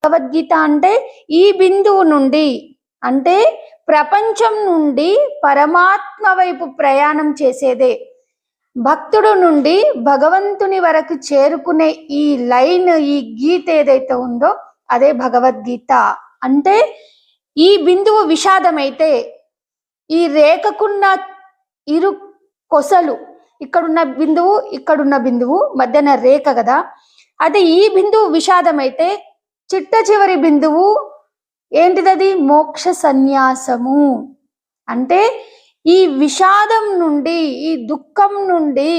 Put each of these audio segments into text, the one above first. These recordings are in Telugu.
భగవద్గీత అంటే ఈ బిందువు నుండి, అంటే ప్రపంచం నుండి పరమాత్మ వైపు ప్రయాణం చేసేదే. భక్తుడు నుండి భగవంతుని వరకు చేరుకునే ఈ లైన్, ఈ గీత ఏదైతే ఉందో అదే భగవద్గీత. అంటే ఈ బిందువు విషాదమైతే ఈ రేఖకున్న ఇరు కొసలు, ఇక్కడున్న బిందువు ఇక్కడున్న బిందువు మధ్యన రేఖ కదా, అదే ఈ బిందువు విషాదమైతే చిట్ట చివరి బిందువు ఏంటిదది? మోక్ష సన్యాసము. అంటే ఈ విషాదం నుండి, ఈ దుఃఖం నుండి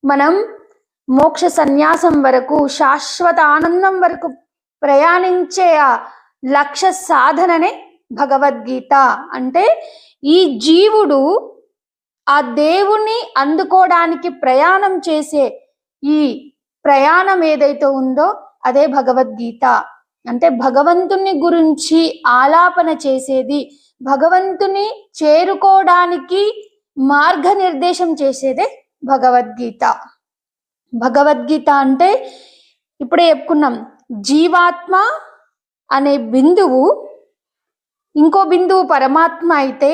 మనం మోక్ష సన్యాసం వరకు, శాశ్వత ఆనందం వరకు ప్రయాణించే ఆ లక్ష్య సాధననే భగవద్గీత. అంటే ఈ జీవుడు ఆ దేవుణ్ణి అందుకోవడానికి ప్రయాణం చేసే ఈ ప్రయాణం ఏదైతే ఉందో అదే భగవద్గీత. అంటే భగవంతుని గురించి ఆలాపన చేసేది, భగవంతుని చేరుకోవడానికి మార్గనిర్దేశం చేసేదే భగవద్గీత. భగవద్గీత అంటే ఇప్పుడే చెప్పుకున్నాం, జీవాత్మ అనే బిందువు, ఇంకో బిందువు పరమాత్మ అయితే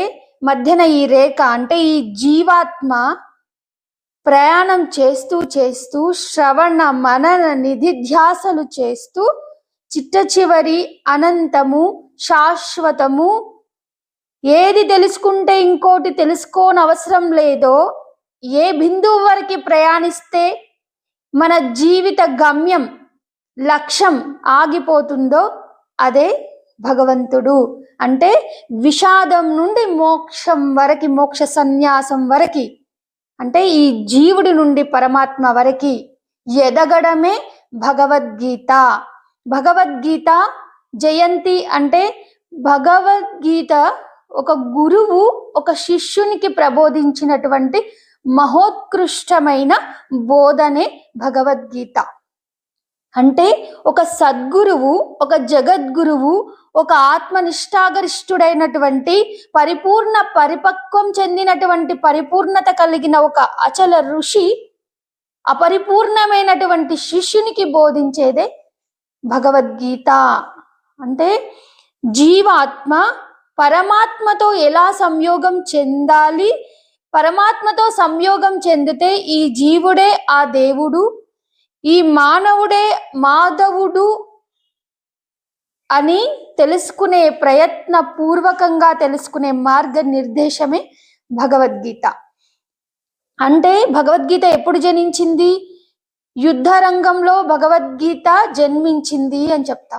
మధ్యన ఈ రేఖ. అంటే ఈ జీవాత్మ ప్రయాణం చేస్తూ చేస్తూ శ్రవణ మనన నిధిధ్యాసలు చేస్తూ చిట్ట చివరి అనంతము, శాశ్వతము, ఏది తెలుసుకుంటే ఇంకోటి తెలుసుకోనవసరం లేదో, ఏ బిందువు వరకు ప్రయాణిస్తే మన జీవిత గమ్యం, లక్ష్యం ఆగిపోతుందో అదే భగవంతుడు. అంటే విషాదం నుండి మోక్షం వరకు, మోక్ష సన్యాసం వరకు, అంటే ఈ జీవుడి నుండి పరమాత్మ వరకు ఎదగడమే భగవద్గీత. భగవద్గీత జయంతి అంటే భగవద్గీత ఒక గురువు ఒక శిష్యునికి ప్రబోధించినటువంటి మహోత్కృష్టమైన బోధనే భగవద్గీత. అంటే ఒక సద్గురువు, ఒక జగద్గురువు, ఒక ఆత్మనిష్టాగరిష్ఠుడైనటువంటి పరిపూర్ణ పరిపక్వం చెందినటువంటి పరిపూర్ణత కలిగిన ఒక అచల ఋషి అపరిపూర్ణమైనటువంటి శిష్యునికి బోధించేదే భగవద్గీత. అంటే జీవాత్మ పరమాత్మతో ఎలా సంయోగం చెందాలి, పరమాత్మతో సంయోగం చెందితే ఈ జీవుడే ఆ దేవుడు, ఈ మానవుడే మాధవుడు అని తెలుసుకునే ప్రయత్న పూర్వకంగా తెలుసుకునే మార్గ నిర్దేశమే భగవద్గీత. అంటే భగవద్గీత ఎప్పుడు జనించింది? యుద్ధ రంగంలో భగవద్గీత జన్మించింది అని చెప్తాం.